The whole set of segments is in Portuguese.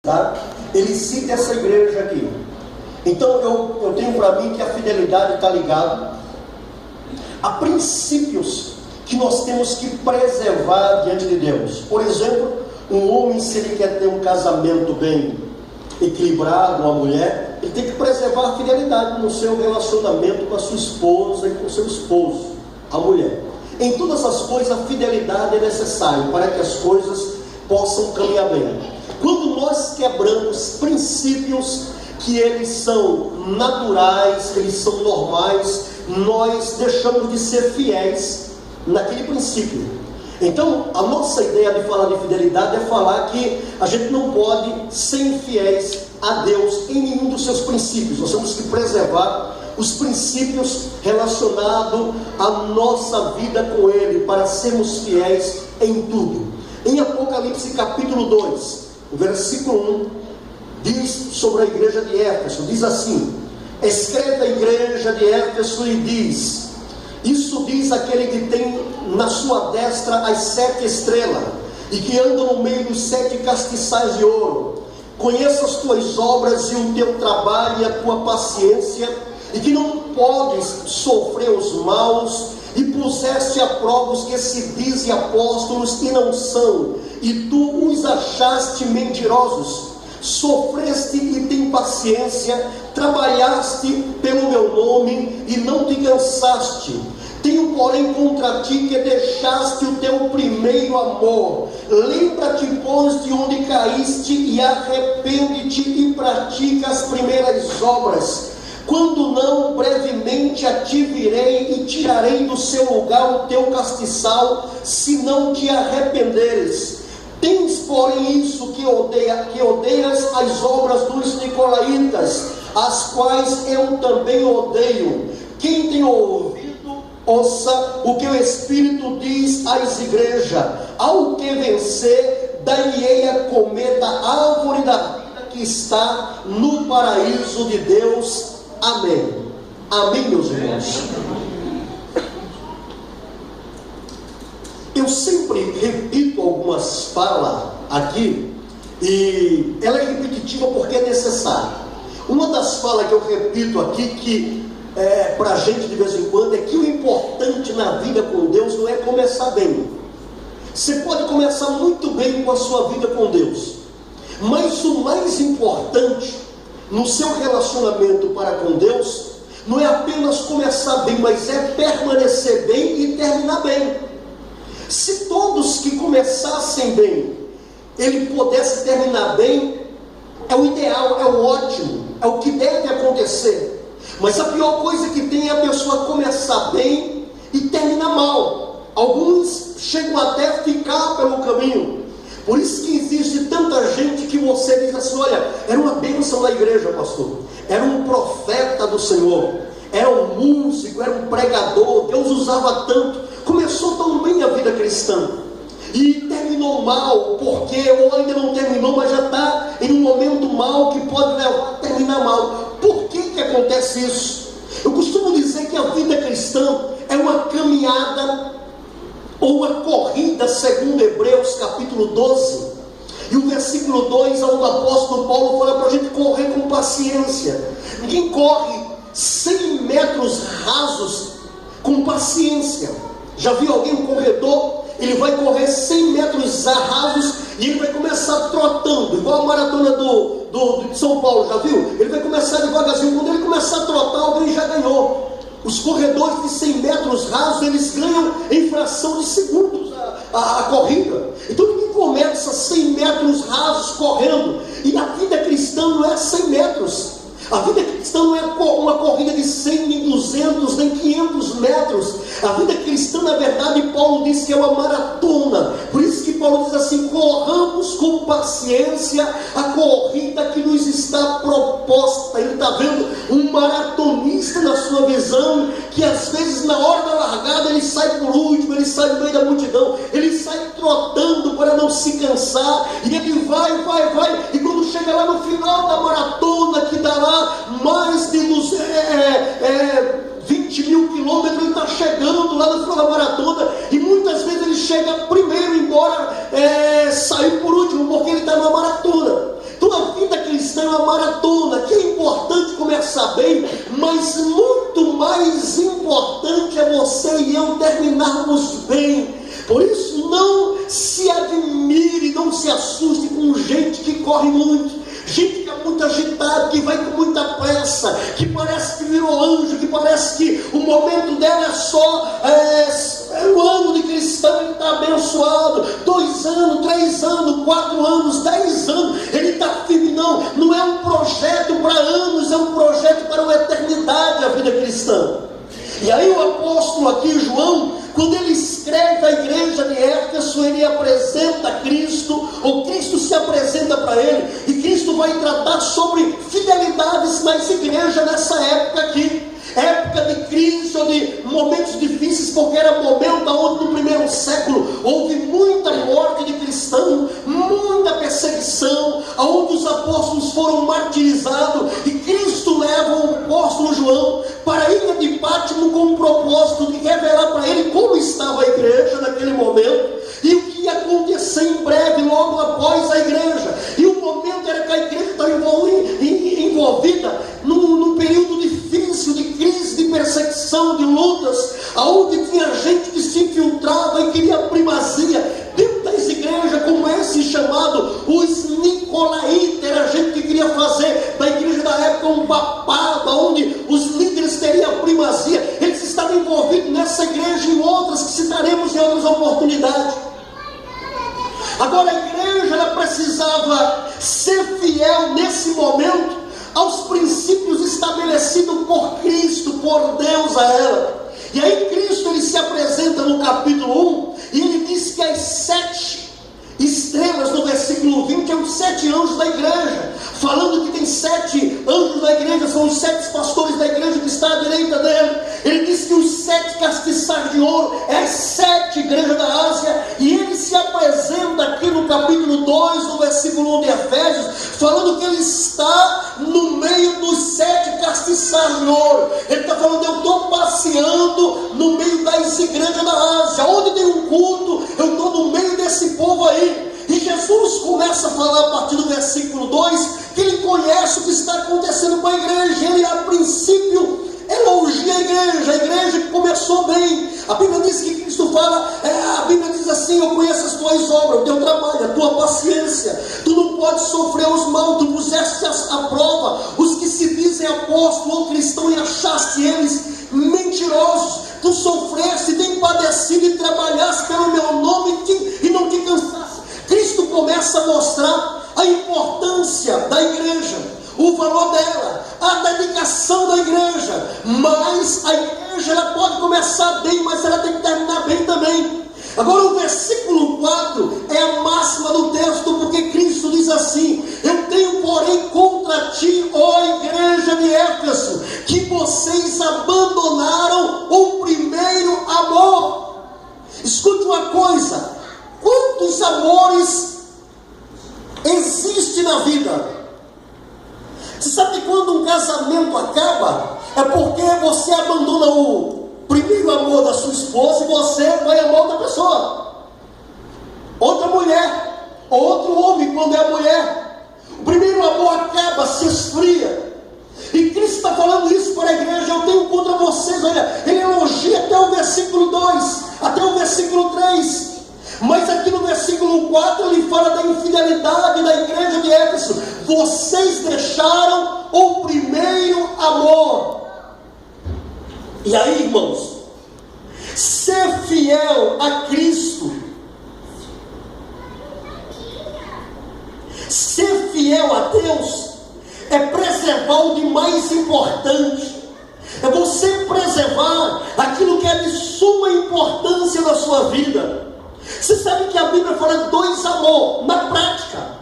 tá? Ele cita essa igreja aqui. Então eu tenho para mim que a fidelidade está ligada a princípios que nós temos que preservar diante de Deus. Por exemplo, um homem, se ele quer ter um casamento bem equilibrado, uma mulher, ele tem que preservar a fidelidade no seu relacionamento com a sua esposa e com o seu esposo, a mulher. Em todas as coisas a fidelidade é necessária para que as coisas possam caminhar bem. Quando nós quebramos princípios que eles são naturais, eles são normais, nós deixamos de ser fiéis naquele princípio. Então, a nossa ideia de falar de fidelidade é falar que a gente não pode ser infiéis a Deus em nenhum dos seus princípios. Nós temos que preservar os princípios relacionados à nossa vida com Ele, para sermos fiéis em tudo. Em Apocalipse capítulo 2, o versículo 1, diz sobre a igreja de Éfeso, diz assim: escreve a igreja de Éfeso e diz, isso diz aquele que tem na sua destra as 7 estrelas, e que anda no meio dos 7 castiçais de ouro. Conheça as tuas obras e o teu trabalho e a tua paciência, e que não podes sofrer os maus, e puseste a prova os que se dizem apóstolos e não são, e tu os achaste mentirosos. Sofreste e tem paciência, trabalhaste pelo meu nome e não te cansaste. Tenho porém contra ti que deixaste o teu primeiro amor. Lembra-te, pois, de onde caíste, e arrepende-te e pratica as primeiras obras. Quando não, brevemente a ti virei e tirarei do seu lugar o teu castiçal, se não te arrependeres. Tens, porém, isso que odeias as obras dos nicolaítas, as quais eu também odeio. Quem tem ouvido, ouça o que o Espírito diz às igrejas. Ao que vencer, dar-lhe-ei a comer da árvore da vida que está no paraíso de Deus. Amém. Amém, meus irmãos. Eu sempre repito algumas falas aqui, e ela é repetitiva porque é necessária. Uma das falas que eu repito aqui, que para a gente de vez em quando, é que o importante na vida com Deus não é começar bem. Você pode começar muito bem com a sua vida com Deus, mas o mais importante no seu relacionamento para com Deus não é apenas começar bem, mas é permanecer bem e terminar bem. Se todos que começassem bem, ele pudesse terminar bem, é o ideal, é o ótimo, é o que deve acontecer. Mas a pior coisa que tem é a pessoa começar bem e terminar mal. Alguns chegam até a ficar pelo caminho. Por isso que existe tanta gente que você diz assim: olha, era uma bênção na igreja, pastor, era um profeta do Senhor, era um músico, era um pregador, Deus usava tanto. Começou tão bem a vida cristã e terminou mal, porque ou ainda não terminou, mas já está em um momento mal que pode levar a terminar mal. Por que acontece isso? Eu costumo dizer que a vida cristã é uma caminhada ou uma corrida, segundo Hebreus capítulo 12, e o versículo 2, onde o apóstolo Paulo fala para a gente correr com paciência. Ninguém corre 100 metros rasos com paciência. Já viu alguém, um corredor? Ele vai correr 100 metros rasos e ele vai começar trotando, igual a maratona de São Paulo, já viu? Ele vai começar devagarzinho, quando ele começar a trotar, alguém já ganhou. Os corredores de 100 metros rasos, eles ganham em fração de segundos a corrida. Então ninguém começa 100 metros rasos correndo. E a vida cristã não é 100 metros. A vida cristã não é uma corrida de 100, nem 200, nem 500 metros. A vida cristã, na verdade, Paulo diz que é uma maratona. Por isso que Paulo diz assim: corramos com paciência a corrida que nos está proposta. Ele está vendo um maratonista na sua visão, que às vezes na hora da largada ele sai por último, ele sai no meio da multidão, ele sai trotando para não se cansar, e ele vai, e quando chega lá no final da maratona, que dará mais de 20 mil quilômetros, ele está chegando lá no final da maratona, e muitas vezes ele chega primeiro, embora sair por último, porque ele está numa maratona. Então a uma maratona, que é importante começar bem, mas muito mais importante é você e eu terminarmos bem. Por isso não se admire, não se assuste com gente que corre muito, gente que é muito agitada, que vai com muita pressa, que parece que virou anjo, que parece que o momento dela é só um ano de cristão, ele está abençoado, 2 anos, 3 anos, 4 anos, 10 anos, ele está firme. Não é um projeto para anos, é um projeto para uma eternidade a vida cristã. E aí o apóstolo aqui, João, quando ele escreve a igreja de Éfeso, ele apresenta Cristo, ou Cristo se apresenta para ele, e Cristo vai tratar sobre fidelidades nas igrejas nessa época aqui, época de crise ou de momentos difíceis, porque era momento onde no primeiro século houve muita morte de cristão, muita perseguição, onde os apóstolos foram martirizados, e Cristo leva o apóstolo João para a ilha de Pátimo com o propósito de revelar para ele como estava a igreja naquele momento, e o que ia acontecer em breve, logo após a igreja. E o momento era que a igreja estava envolvida num período difícil, de crise, de perseguição, de lutas, onde tinha gente que se infiltrava e queria primazia dentro das igrejas, como esse chamado os Nicolaítas. Era gente que queria fazer da igreja da época um papado, onde os líderes teriam primazia. Eles estavam envolvidos nessa igreja e em outras que citaremos em outras oportunidades. Agora a igreja, ela precisava ser fiel nesse momento aos princípios estabelecidos por Cristo, por Deus a ela. E aí Cristo, ele se apresenta no capítulo 1, e ele diz que as 7 estrelas no versículo 20 é os 7 anjos da igreja, falando que tem 7 anjos da igreja, são os 7 pastores da igreja que está à direita dele. Ele diz que os 7 castiçais de ouro é as 7 igrejas da Ásia, e ele se apresenta aqui no capítulo 2, no versículo 1 de Efésios, falando que ele está no meio dos 7 castiçais de ouro. Ele está falando: eu estou passeando no meio das igrejas da Ásia, onde tem um culto, eu estou no meio desse povo aí. E Jesus começa a falar a partir do versículo 2, que ele conhece o que está acontecendo com a igreja. Ele a princípio elogia a igreja que começou bem. A Bíblia diz que Cristo fala, a Bíblia diz assim: eu conheço as tuas obras, o teu trabalho, a tua paciência, tu não podes sofrer os mal, tu puseste à prova os que se dizem apóstolo ou cristão e achaste eles mentirosos. Tu sofreste, tem padecido e trabalhaste pelo meu nome e não te cansaste. Cristo começa a mostrar a importância da igreja, o valor dela, a dedicação da igreja. Mas a igreja, ela pode começar bem, mas ela tem que terminar bem também. Agora o versículo 4 é a máxima do texto, porque Cristo diz assim: eu tenho porém contra ti, ó igreja de Éfeso, que vocês abandonaram o primeiro amor. Escute uma coisa: quantos amores existem na vida? Você sabe que quando um casamento acaba, é porque você abandona o primeiro amor da sua esposa e você vai amar outra pessoa, outra mulher, ou outro homem quando é a mulher. O primeiro amor acaba, se esfria. E Cristo está falando isso para a igreja: eu tenho contra vocês. Olha, ele elogia até o versículo 2, até o versículo 3. Mas aqui no versículo 4 ele fala da infidelidade da igreja de Éfeso. Vocês deixaram o primeiro amor. E aí, irmãos, ser fiel a Cristo, ser fiel a Deus, é preservar o de mais importante. É você preservar aquilo que é de suma importância na sua vida. Você sabe que a Bíblia fala de 2 amor na prática.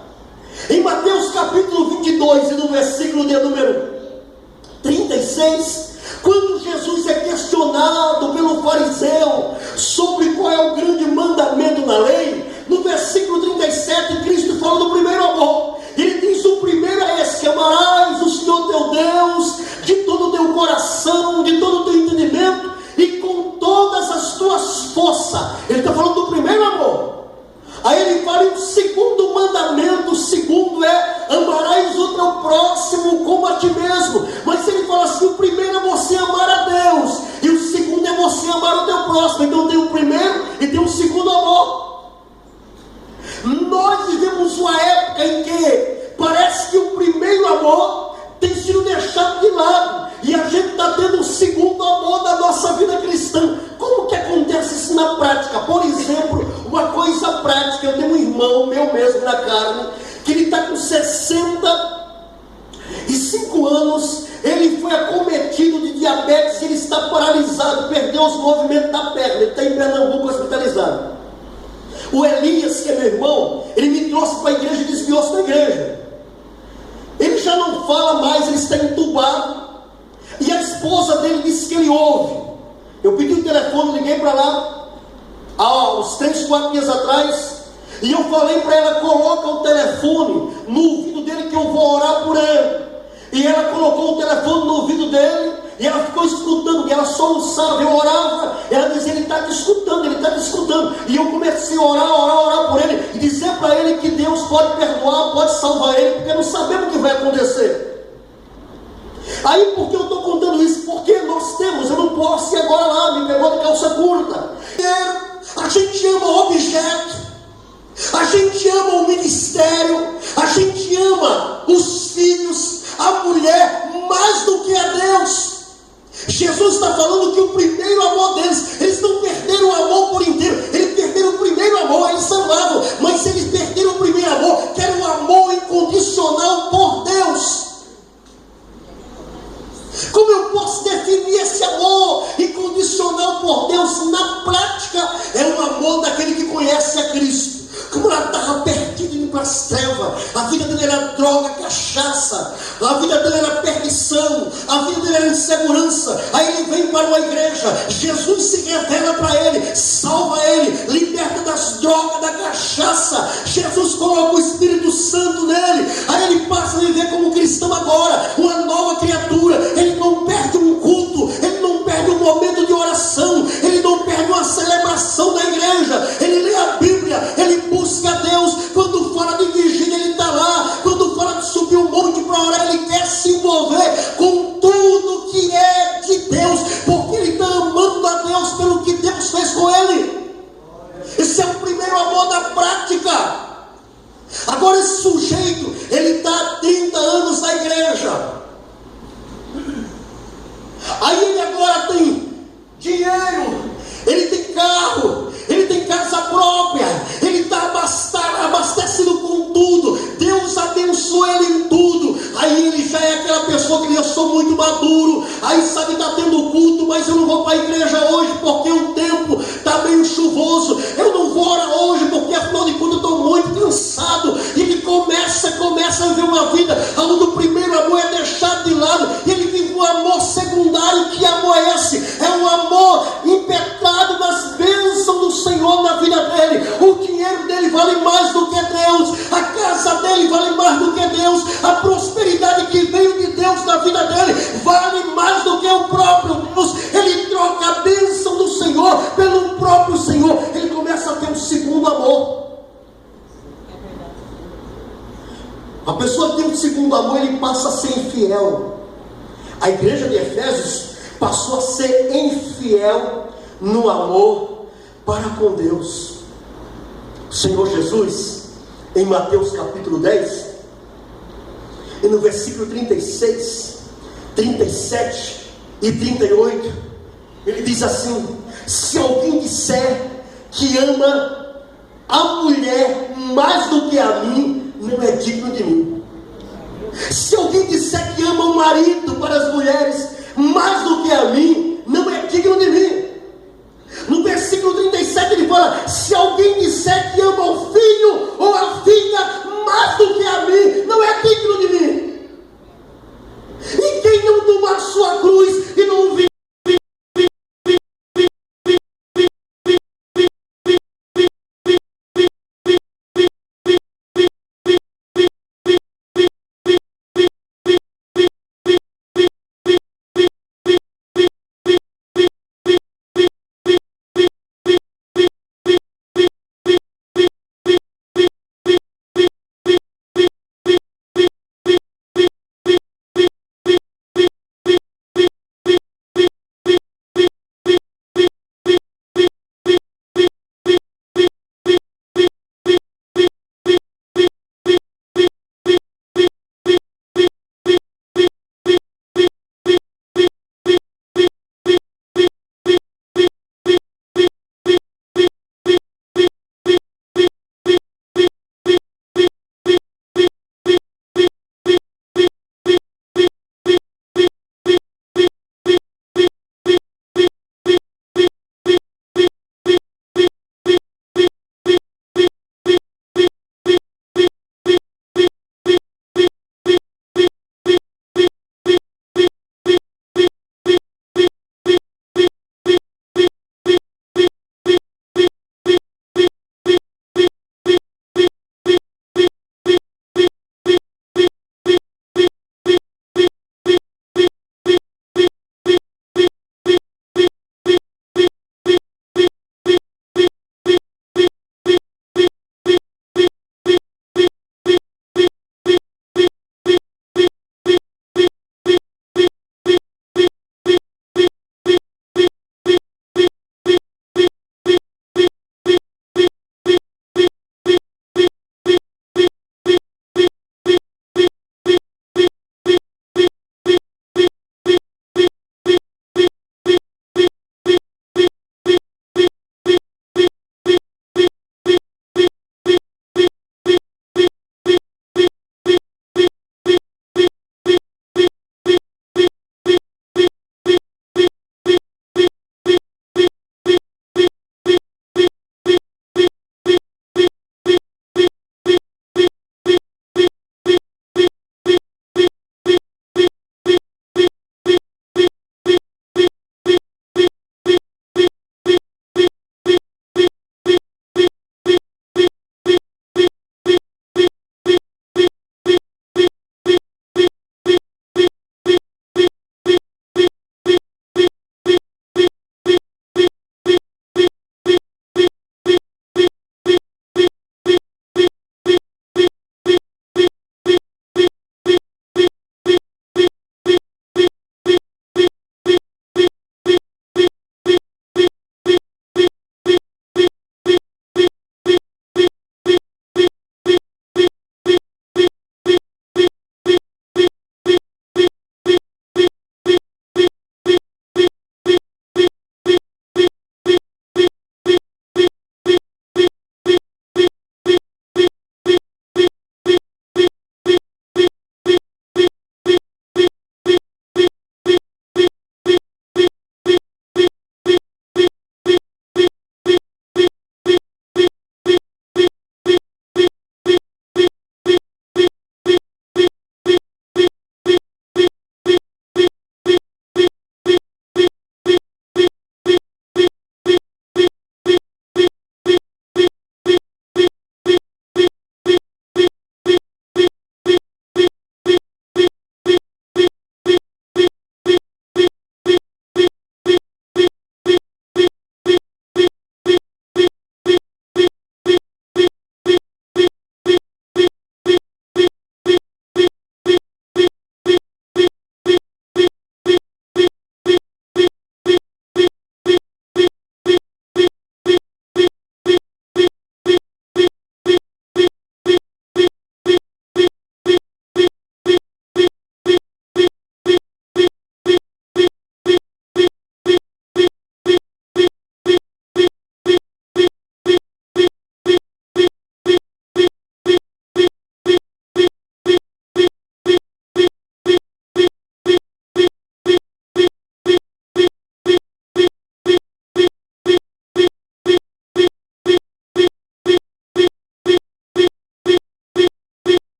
Em Mateus capítulo 22 e no versículo de número 36, quando Jesus é questionado pelo fariseu sobre qual é o grande mandamento na lei, no versículo 37 Cristo fala do primeiro amor. Ele diz: o primeiro é esse, que amarás o Senhor teu Deus de todo o teu coração, de todo o teu entendimento e com todas as tuas forças. Ele está falando do primeiro amor. Aí ele fala em um segundo mandamento: o segundo é: amarás o teu próximo como a ti mesmo. Mas ele fala assim: o primeiro é você amar a Deus, e o segundo é você amar o teu próximo. Então tem o primeiro e tem o segundo amor. Nós vivemos uma época em que parece que o primeiro amor tem sido deixado de lado, e a gente está tendo o segundo amor da nossa vida cristã. Como que acontece isso na prática? Por exemplo, uma coisa prática: eu tenho um irmão meu mesmo na carne, que ele está com 65 anos, ele foi acometido de diabetes, ele está paralisado, perdeu os movimentos da perna, ele está em Pernambuco hospitalizado. O Elias, que é meu irmão, ele me trouxe para a igreja e desviou-se da igreja. Ele já não fala mais, ele está entubado, e a esposa dele disse que ele ouve. Eu pedi o telefone, liguei para lá, há uns 3, 4 dias atrás, e eu falei para ela: coloca o telefone no ouvido dele que eu vou orar por ele. E ela colocou o telefone no ouvido dele, e ela ficou escutando, e ela soluçava. Eu orava, ela dizia: ele está te escutando, ele está te escutando. E eu comecei a orar por ele, e dizer para ele que Deus pode perdoar, pode salvar ele, porque não sabemos o que vai acontecer. Aí, por que eu estou contando isso? Porque nós temos, eu não posso ir agora lá, me pegou de calça curta. A gente ama o objeto, a gente ama o ministério, a gente ama os filhos, a mulher, mais do que a Deus. Jesus está falando que o primeiro amor deles, eles não perderam o amor por inteiro, eles perderam o primeiro amor, eles amavam, mas eles perderam o primeiro amor, que era o amor incondicional por Deus. Como eu posso definir esse amor incondicional por Deus? Na prática, é o amor daquele que conhece a Cristo. Como ela estava perdido indo para as trevas, a vida dele era droga, cachaça, a vida dele era perdição, a vida dele era insegurança. Aí ele vem para uma igreja, Jesus se revela para ele, salva ele, liberta das drogas, da cachaça. Jesus coloca o Espírito Santo nele, aí ele passa a viver como cristão agora, uma nova criatura. Ele não perde um culto, ele não perde um momento de oração, ele não perde uma celebração da igreja, ele lê a Bíblia, ele busca a Deus. Quando fala de vigília, ele está lá. Quando fala de subir um monte para orar, ele quer se envolver com tudo que é de Deus, porque ele está amando a Deus pelo que Deus fez com ele. Esse é o primeiro amor da prática. Agora esse sujeito, ele está há 30 anos na igreja, aí ele agora tem dinheiro, ele tem carro, ele tem casa própria, ele está abastecido com tudo, Deus abençoa ele em tudo. Aí ele já é aquela pessoa que diz: eu sou muito maduro, aí sabe, está tendo culto, mas eu não vou para a igreja hoje porque o tempo está meio chuvoso, eu não vou orar hoje porque afinal de contas eu estou muito cansado. E ele começa a viver uma vida onde o primeiro amor é deixado de lado, e ele vive um amor secundário. Que amor é esse? É um amor impetrado nas bênçãos do Senhor na vida dele. O dinheiro dele vale mais do que Deus, a casa dele vale mais do que Deus, a prosperidade que veio de Deus na vida dele vale mais do que o próprio Deus. Ele troca a bênção do Senhor pelo próprio Senhor, ele começa a ter um segundo amor. A pessoa que tem um segundo amor, ele passa a ser infiel. A igreja de Efésios passou a ser infiel no amor para com Deus. O Senhor Jesus, em Mateus capítulo 10, e no versículo 36, 37 e 38, ele diz assim: se alguém disser que ama a mulher mais do que a mim, não é digno de mim. Se alguém disser que ama o marido para as mulheres mais do que a mim, não é digno de mim. No versículo 37 ele fala: se alguém disser que ama o filho ou a filha mais do que a mim, não é